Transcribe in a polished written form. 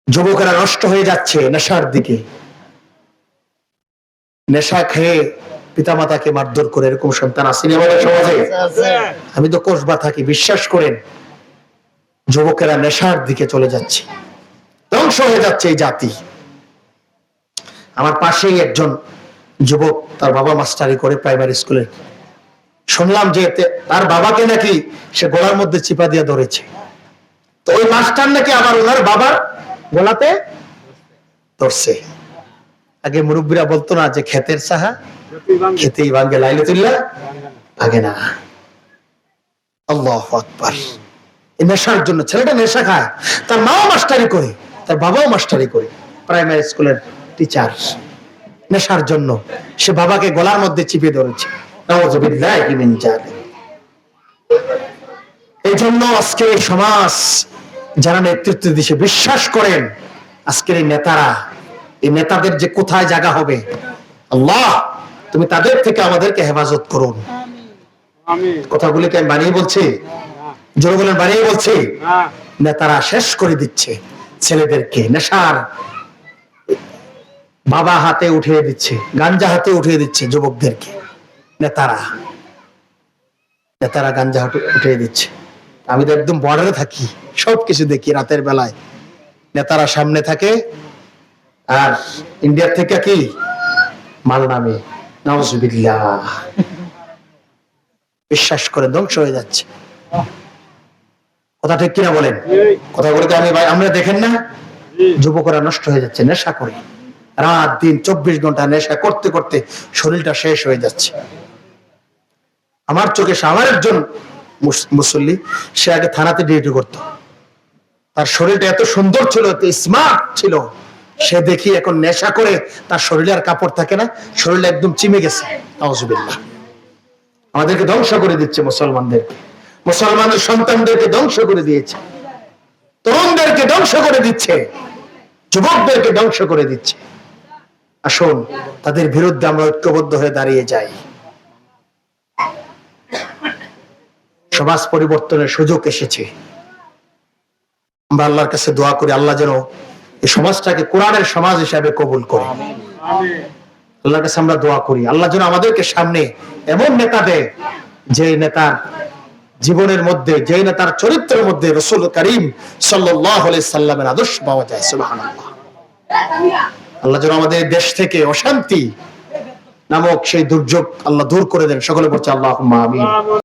যুবকেরা নষ্ট হয়ে যাচ্ছে নেশার দিকে, নেশা খেয়ে পিতামাতাকে মারধর করে এরকম সন্তান আছে আমাদের সমাজে। আমি তো কসবা থাকি, বিশ্বাস করেন যুবকেরা নেশার দিকে চলে যাচ্ছে, ধ্বংস হয়ে যাচ্ছে এই জাতি। আমার পাশেই একজন যুবক, তার বাবা মাস্টারি করে প্রাইমারি স্কুলে। শুনলাম যে তার বাবাকে নাকি সে গলার মধ্যে চিপা দিয়ে ধরেছে। তো ওই মাস্টার নাকি আবার ওনার বাবার গলাতে ধরছে। আগে মুরব্বীরা বলতো না যে ক্ষেতের সাহা খেতেই ভাঙ্গে, লাইলাতুল্লাহ আগে না। আল্লাহু আকবার। এই নেশার জন্য ছেলেটা নেশা খায়, তার মাও মাস্টারি করে, তার বাবাও মাস্টারি করে, প্রাইমারি স্কুলের টিচার। নেশার জন্য সে বাবাকে গলার মধ্যে চিপে ধরেছে। নাউযুবিল্লাহি মিন যালিক। এই জন্য আজকে এই সমাজ যারা নেতৃত্ব দিচ্ছে, বিশ্বাস করেন আজকের এই নেতারা, এই নেতাদের যে কোথায় জায়গা হবে, আল্লাহ তুমি তাদের থেকে আমাদেরকে হেফাজত করুন। কথাগুলি কি আমি বানিয়ে বলছি? জোরে বলেন, বানিয়ে বলছি? নেতারা শেষ করে দিচ্ছে ছেলেদেরকে, নেশার বাবা হাতে উঠিয়ে দিচ্ছে, গাঞ্জা হাতে উঠিয়ে দিচ্ছে যুবকদেরকে। নেতারা গাঞ্জা হাতে উঠিয়ে দিচ্ছে। আমি তো একদম বর্ডারে থাকি, সবকিছু দেখি রাতের বেলায়। নেতারা সামনে থাকে আর ইন্ডিয়ার থেকে কি মাল নামে। নাউযুবিল্লাহ। বিশ্বাস করে ধ্বংস হয়ে যাচ্ছে। কথা ঠিক কিনা বলেন? কথা বলতে আমরা দেখেন না, যুবকরা নষ্ট হয়ে যাচ্ছে নেশা করে, রাত দিন 24 ঘন্টা নেশা করতে করতে শরীরটা শেষ হয়ে যাচ্ছে। আমার চোখে আমার একজন মুসল্লি, সে আগে থানাতে ডিউটি করতো, তার শরীরটা এত সুন্দর ছিল, এত স্মার্ট ছিল, সে দেখি এখন নেশা করে তার শরীরে আর কাপড় থাকে না, শরীরটা একদম চিমে গেছে। নাউযুবিল্লাহ। আমাদেরকে ধ্বংস করে দিচ্ছে, মুসলমানদের সন্তানদেরকে ধ্বংস করে দিয়েছে, তরুণদেরকে ধ্বংস করে দিচ্ছে, যুবকদেরকে ধ্বংস করে দিচ্ছে। আসুন তাদের বিরুদ্ধে আমরা ঐক্যবদ্ধ হয়ে দাঁড়িয়ে যাই। সমাজ পরিবর্তনের সুযোগ এসেছে। আমরা আল্লাহর কাছে দোয়া করি, আল্লাহ যেন এই সমাজটাকে কোরআনের সমাজ হিসাবে কবুল করে। আল্লাহর কাছে আমরা দোয়া করি, আল্লাহ যেন আমাদেরকে সামনে এমন নেতা দেয়, যে নেতার জীবনের মধ্যে, যে নেতার চরিত্রের মধ্যে রাসূল করিম সাল্লাল্লাহু আলাইহি সাল্লামের আদর্শ পাওয়া যায়। সুবহানাল্লাহ। আল্লাহ যেন আমাদের দেশ থেকে অশান্তি নামক সেই দুর্যোগ আল্লাহ দূর করে দেন। সকলে বলছে আল্লাহুম্মা আমিন।